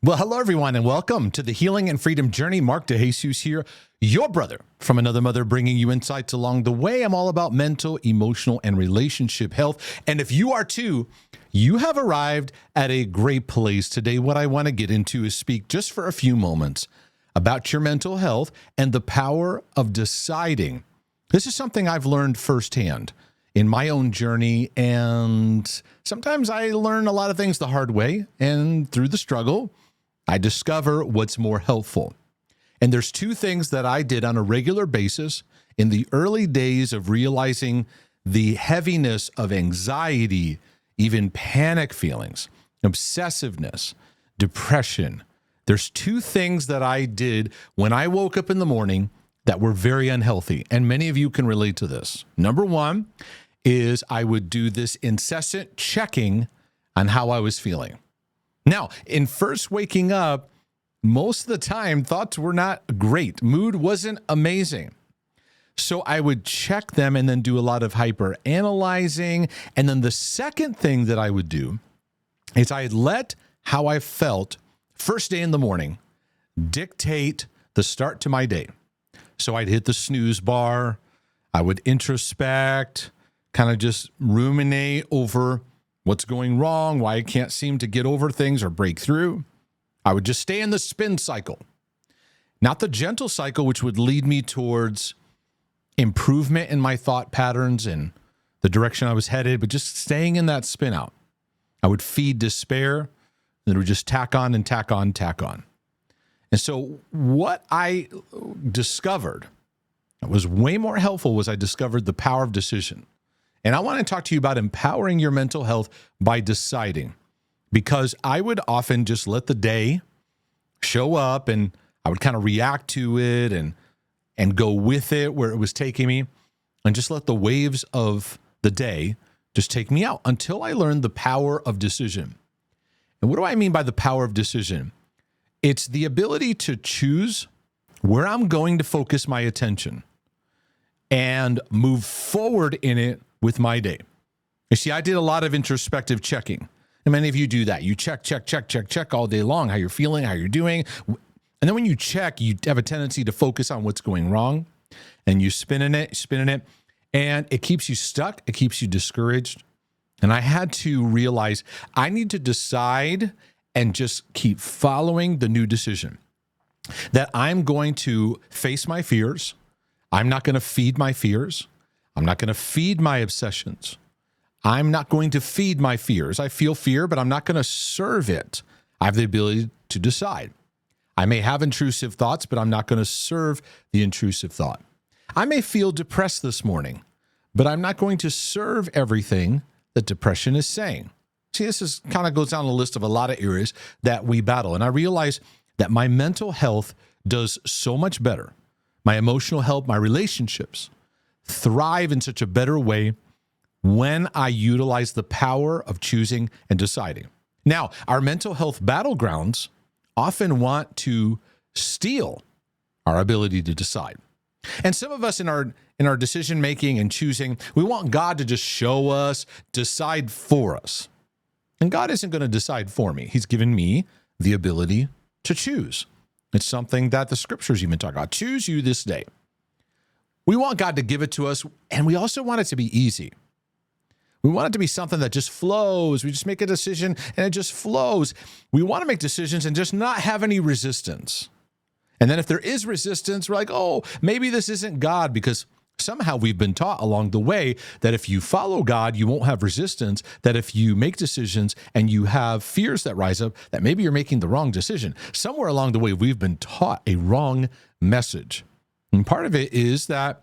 Well, hello, everyone, and welcome to the Healing and Freedom Journey. Mark DeJesus here, your brother from another mother, bringing you insights along the way. I'm all about mental, emotional, and relationship health. And if you are too, you have arrived at a great place. Today, what I want to get into is speak just for a few moments about your mental health and the power of deciding. This is something I've learned firsthand in my own journey, and sometimes I learn a lot of things the hard way, and through the struggle, I discover what's more helpful. And there's two things that I did on a regular basis in the early days of realizing the heaviness of anxiety, even panic feelings, obsessiveness, depression. There's two things that I did when I woke up in the morning that were very unhealthy, and many of you can relate to this. Number one is I would do this incessant checking on how I was feeling. Now, in first waking up, most of the time, thoughts were not great. Mood wasn't amazing. So I would check them and then do a lot of hyper analyzing. And then the second thing that I would do is I'd let how I felt first day in the morning dictate the start to my day. So I'd hit the snooze bar. I would introspect, kind of just ruminate over what's going wrong, why I can't seem to get over things or break through. I would just stay in the spin cycle, not the gentle cycle, which would lead me towards improvement in my thought patterns and the direction I was headed, but just staying in that spin out. I would feed despair, and it would just tack on and tack on, tack on. And so what I discovered that was way more helpful was I discovered the power of decision. And I want to talk to you about empowering your mental health by deciding, because I would often just let the day show up and I would kind of react to it and go with it where it was taking me and just let the waves of the day just take me out until I learned the power of decision. And what do I mean by the power of decision? It's the ability to choose where I'm going to focus my attention and move forward in it with my day. You see, I did a lot of introspective checking. And many of you do that. You check all day long, how you're feeling, how you're doing. And then when you check, you have a tendency to focus on what's going wrong. And you spinning it, and it keeps you stuck. It keeps you discouraged. And I had to realize I need to decide and just keep following the new decision. That I'm going to face my fears. I'm not going to feed my fears. I'm not going to feed my obsessions. I'm not going to feed my fears. I feel fear, but I'm not going to serve it. I have the ability to decide. I may have intrusive thoughts, but I'm not going to serve the intrusive thought. I may feel depressed this morning, but I'm not going to serve everything that depression is saying. See, this is kind of goes down a list of a lot of areas that we battle. And I realize that my mental health does so much better. My emotional health, my relationships thrive in such a better way when I utilize the power of choosing and deciding. Now, our mental health battlegrounds often want to steal our ability to decide. And some of us in our decision making and choosing, we want God to just show us, decide for us. And God isn't going to decide for me. He's given me the ability to choose. It's something that the scriptures even talk about. Choose you this day. We want God to give it to us, and we also want it to be easy. We want it to be something that just flows. We just make a decision, and it just flows. We want to make decisions and just not have any resistance. And then if there is resistance, we're like, oh, maybe this isn't God, because somehow we've been taught along the way that if you follow God, you won't have resistance, that if you make decisions and you have fears that rise up, that maybe you're making the wrong decision. Somewhere along the way, we've been taught a wrong message. And part of it is that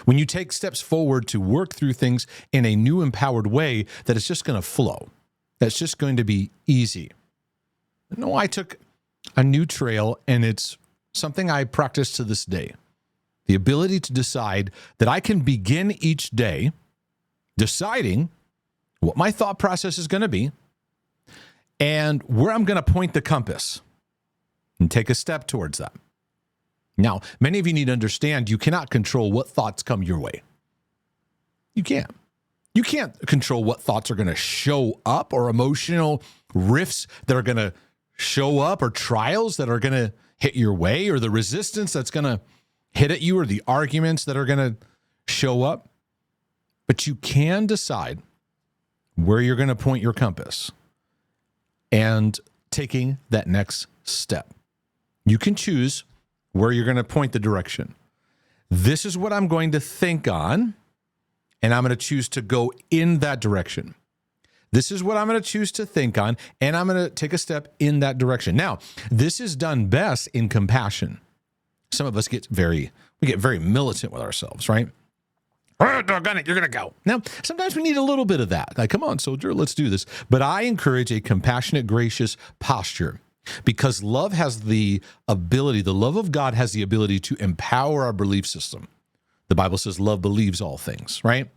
when you take steps forward to work through things in a new empowered way, that it's just going to flow. That's just going to be easy. No, I took a new trail, and it's something I practice to this day. The ability to decide that I can begin each day deciding what my thought process is going to be and where I'm going to point the compass and take a step towards that. Now, many of you need to understand you cannot control what thoughts come your way. You can't. You can't control what thoughts are going to show up or emotional rifts that are going to show up, or trials that are going to hit your way, or the resistance that's going to hit at you, or the arguments that are going to show up. But you can decide where you're going to point your compass and taking that next step. You can choose where you're going to point the direction. This is what I'm going to think on, and I'm going to choose to go in that direction. This is what I'm going to choose to think on, and I'm going to take a step in that direction. Now, this is done best in compassion. Some of us get very militant with ourselves, right? Oh, doggone it, you're going to go. Now, sometimes we need a little bit of that. Like, come on, soldier, let's do this. But I encourage a compassionate, gracious posture, because love has the ability, the love of God has the ability to empower our belief system. The Bible says love believes all things, right?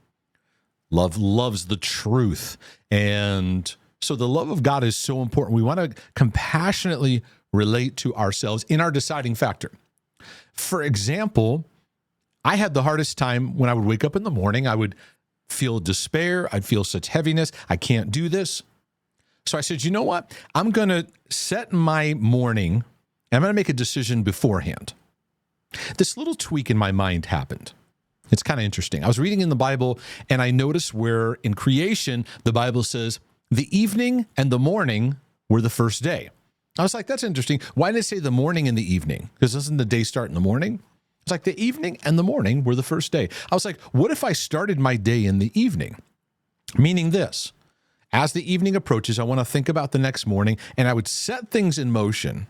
Love loves the truth. And so the love of God is so important. We want to compassionately relate to ourselves in our deciding factor. For example, I had the hardest time when I would wake up in the morning. I would feel despair. I'd feel such heaviness. I can't do this. So I said, you know what? I'm going to set my morning, and I'm going to make a decision beforehand. This little tweak in my mind happened. It's kind of interesting. I was reading in the Bible, and I noticed where in creation, the Bible says the evening and the morning were the first day. I was like, that's interesting. Why did it say the morning and the evening? Because doesn't the day start in the morning? It's like the evening and the morning were the first day. I was like, what if I started my day in the evening? Meaning this, as the evening approaches, I want to think about the next morning, and I would set things in motion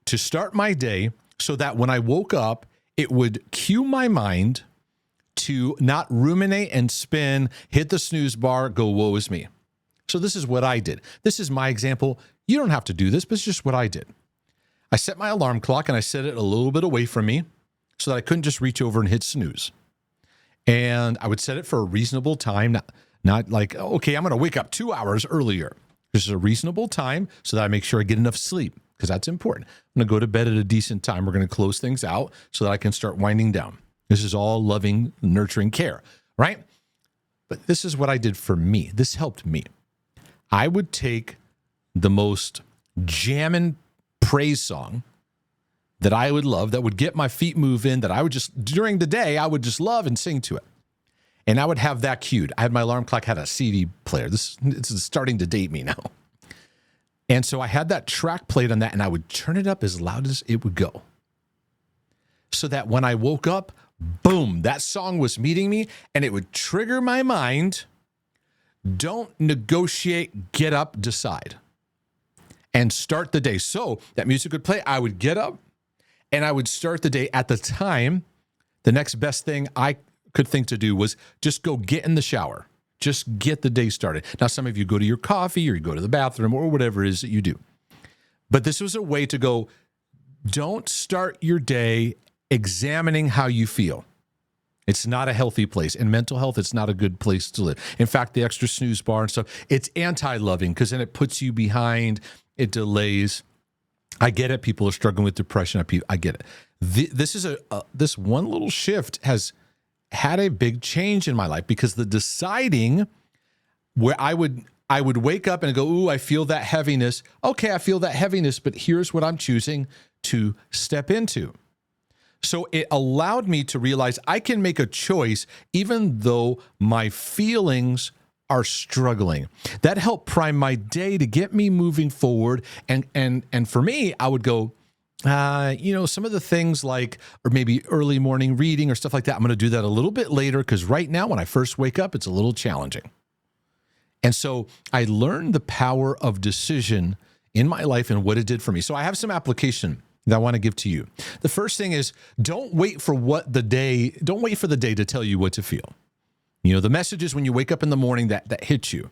to start my day so that when I woke up, it would cue my mind to not ruminate and spin, hit the snooze bar, go, woe is me. So this is what I did. This is my example. You don't have to do this, but it's just what I did. I set my alarm clock, and I set it a little bit away from me so that I couldn't just reach over and hit snooze. And I would set it for a reasonable time, not like, okay, I'm going to wake up 2 hours earlier. This is a reasonable time so that I make sure I get enough sleep, because that's important. I'm going to go to bed at a decent time. We're going to close things out so that I can start winding down. This is all loving, nurturing care, right? But this is what I did for me. This helped me. I would take the most jammin' praise song that I would love, that would get my feet moving, that I would just, during the day, I would just love and sing to it. And I would have that cued. I had my alarm clock, had a CD player. This is starting to date me now. And so I had that track played on that, and I would turn it up as loud as it would go. So that when I woke up, boom, that song was meeting me, and it would trigger my mind. Don't negotiate, get up, decide. And start the day. So that music would play, I would get up, and I would start the day at the time. The next best thing I could think to do was just go get in the shower. Just get the day started. Now, some of you go to your coffee, or you go to the bathroom, or whatever it is that you do. But this was a way to go, don't start your day examining how you feel. It's not a healthy place. In mental health, it's not a good place to live. In fact, the extra snooze bar and stuff, it's anti-loving, because then it puts you behind, it delays. I get it. People are struggling with depression. I get it. This one little shift has had a big change in my life, because the deciding where I would wake up and go, ooh, I feel that heaviness. Okay, I feel that heaviness, but here's what I'm choosing to step into. So it allowed me to realize I can make a choice even though my feelings are struggling. That helped prime my day to get me moving forward. And for me, I would go, some of the things like, or maybe early morning reading or stuff like that, I'm going to do that a little bit later, because right now when I first wake up, it's a little challenging. And so I learned the power of decision in my life and what it did for me. So I have some application that I want to give to you. The first thing is, don't wait for the day to tell you what to feel. The messages when you wake up in the morning that hit you.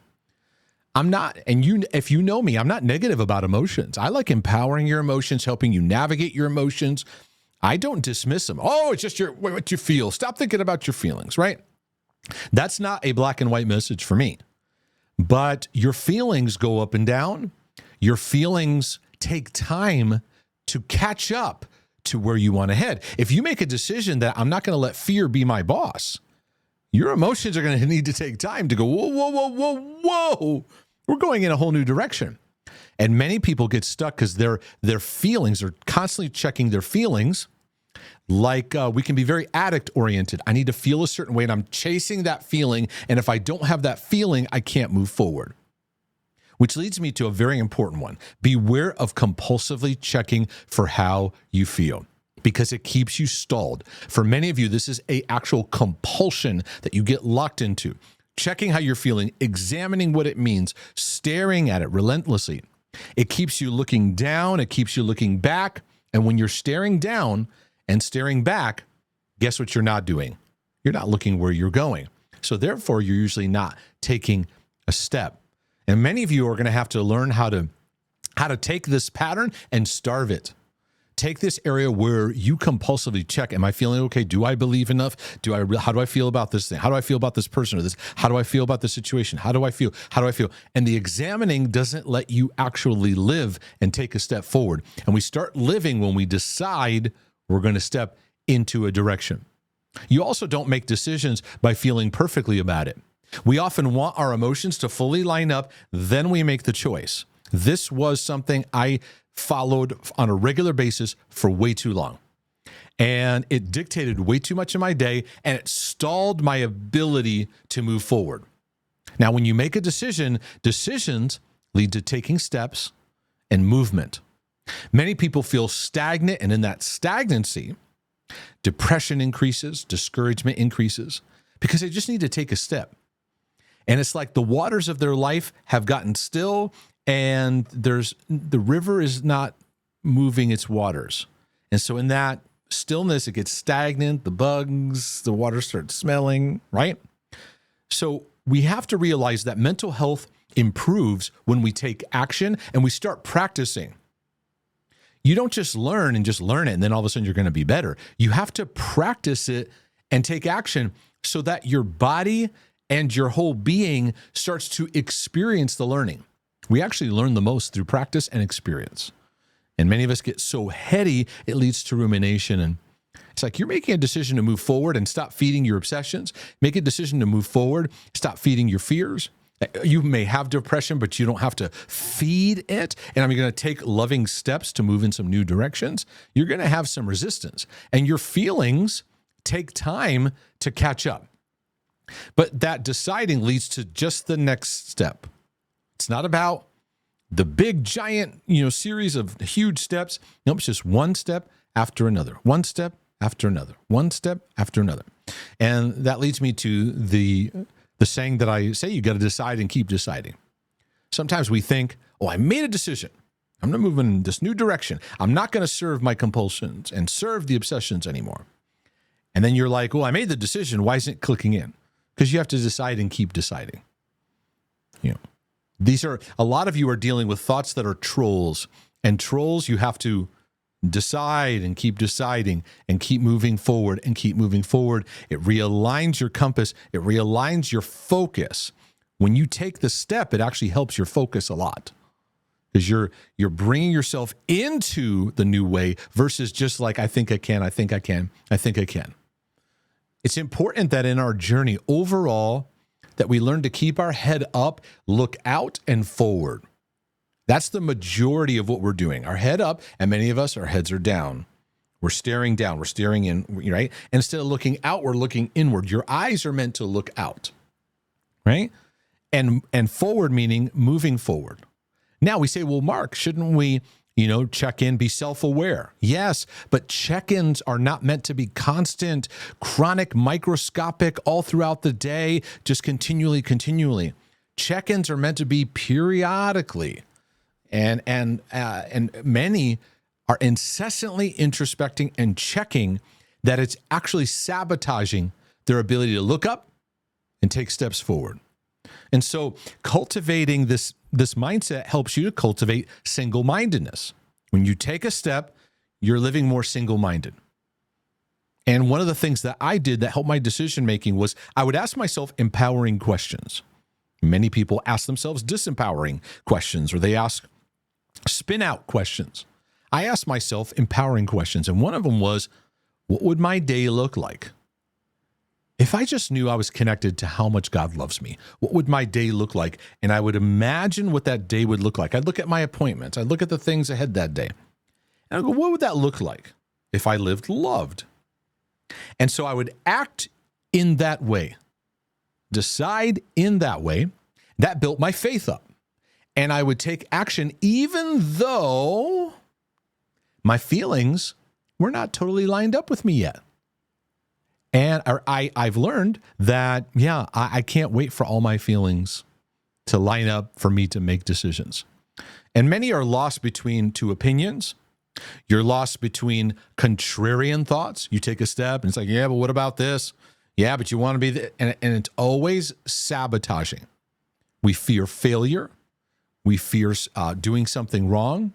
If you know me, I'm not negative about emotions. I like empowering your emotions, helping you navigate your emotions. I don't dismiss them. Oh, it's just what you feel. Stop thinking about your feelings, right? That's not a black and white message for me. But your feelings go up and down. Your feelings take time to catch up to where you want to head. If you make a decision that I'm not going to let fear be my boss, your emotions are going to need to take time to go, whoa, whoa, whoa, whoa, whoa. We're going in a whole new direction. And many people get stuck because their feelings are constantly checking their feelings. Like we can be very addict oriented. I need to feel a certain way and I'm chasing that feeling. And if I don't have that feeling, I can't move forward. Which leads me to a very important one. Beware of compulsively checking for how you feel, because it keeps you stalled. For many of you, this is an actual compulsion that you get locked into. Checking how you're feeling, examining what it means, staring at it relentlessly. It keeps you looking down. It keeps you looking back. And when you're staring down and staring back, guess what you're not doing? You're not looking where you're going. So therefore, you're usually not taking a step. And many of you are going to have to learn how to take this pattern and starve it. Take this area where you compulsively check, am I feeling okay? Do I believe enough? How do I feel about this thing? How do I feel about this person or this? How do I feel about this situation? How do I feel? How do I feel? And the examining doesn't let you actually live and take a step forward. And we start living when we decide we're going to step into a direction. You also don't make decisions by feeling perfectly about it. We often want our emotions to fully line up, then we make the choice. This was something I followed on a regular basis for way too long. And it dictated way too much of my day, and it stalled my ability to move forward. Now, when you make a decision, decisions lead to taking steps and movement. Many people feel stagnant, and in that stagnancy, depression increases, discouragement increases, because they just need to take a step. And it's like the waters of their life have gotten still, and the river is not moving its waters. And so in that stillness, it gets stagnant, the bugs, the water starts smelling, right? So we have to realize that mental health improves when we take action and we start practicing. You don't just learn and then all of a sudden you're going to be better. You have to practice it and take action so that your body and your whole being starts to experience the learning. We actually learn the most through practice and experience. And many of us get so heady, it leads to rumination. And it's like you're making a decision to move forward and stop feeding your obsessions. Make a decision to move forward, stop feeding your fears. You may have depression, but you don't have to feed it. And I'm going to take loving steps to move in some new directions. You're going to have some resistance. And your feelings take time to catch up. But that deciding leads to just the next step. It's not about the big, giant, series of huge steps. Nope, it's just one step after another, one step after another, one step after another. And that leads me to the saying that I say, you got to decide and keep deciding. Sometimes we think, I made a decision. I'm going to move in this new direction. I'm not going to serve my compulsions and serve the obsessions anymore. And then you're like, I made the decision. Why isn't it clicking in? Because you have to decide and keep deciding. A lot of you are dealing with thoughts that are trolls, and trolls, you have to decide and keep deciding and keep moving forward and keep moving forward. It realigns your compass. It realigns your focus. When you take the step, it actually helps your focus a lot because you're bringing yourself into the new way versus just like, I think I can. It's important that in our journey overall, that we learn to keep our head up, look out and forward. That's the majority of what we're doing. Our head up, and many of us, our heads are down. We're staring down, we're staring in, right? Instead of looking out, we're looking inward. Your eyes are meant to look out, right? And forward meaning moving forward. Now we say, well, Mark, shouldn't we, check in, be self-aware? Yes, but check-ins are not meant to be constant, chronic, microscopic, all throughout the day, just continually. Check-ins are meant to be periodically, and many are incessantly introspecting and checking that it's actually sabotaging their ability to look up and take steps forward. And so cultivating this mindset helps you to cultivate single-mindedness. When you take a step, you're living more single-minded. And one of the things that I did that helped my decision-making was I would ask myself empowering questions. Many people ask themselves disempowering questions, or they ask spin-out questions. I asked myself empowering questions, and one of them was, what would my day look like? If I just knew I was connected to how much God loves me, what would my day look like? And I would imagine what that day would look like. I'd look at my appointments. I'd look at the things ahead that day. And I'd go, what would that look like if I lived loved? And so I would act in that way, decide in that way. That built my faith up. And I would take action even though my feelings were not totally lined up with me yet. And I've learned that, I can't wait for all my feelings to line up for me to make decisions. And many are lost between two opinions. You're lost between contrarian thoughts. You take a step and it's like, yeah, but what about this? Yeah, but you want to be, and it's always sabotaging. We fear failure. We fear doing something wrong.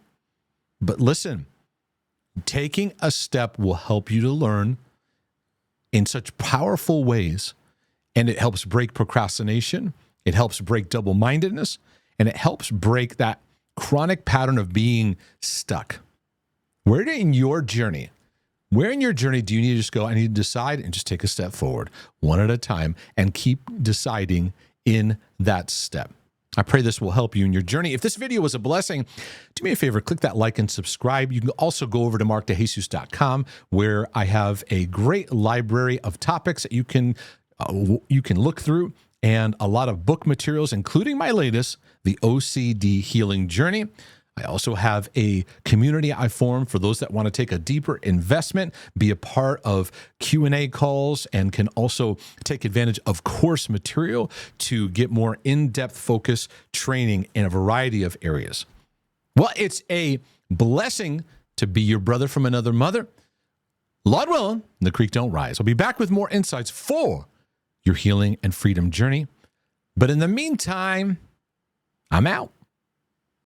But listen, taking a step will help you to learn in such powerful ways, and it helps break procrastination. It helps break double-mindedness, and it helps break that chronic pattern of being stuck. Where in your journey do you need to just go, I need to decide and just take a step forward, one at a time, and keep deciding in that step? I pray this will help you in your journey. If this video was a blessing, do me a favor, click that like and subscribe. You can also go over to markdejesus.com, where I have a great library of topics that you can look through, and a lot of book materials, including my latest, The OCD Healing Journey. I also have a community I formed for those that want to take a deeper investment, be a part of Q&A calls, and can also take advantage of course material to get more in-depth focus training in a variety of areas. Well, it's a blessing to be your brother from another mother. Lord willing, the creek don't rise. I'll be back with more insights for your healing and freedom journey. But in the meantime, I'm out.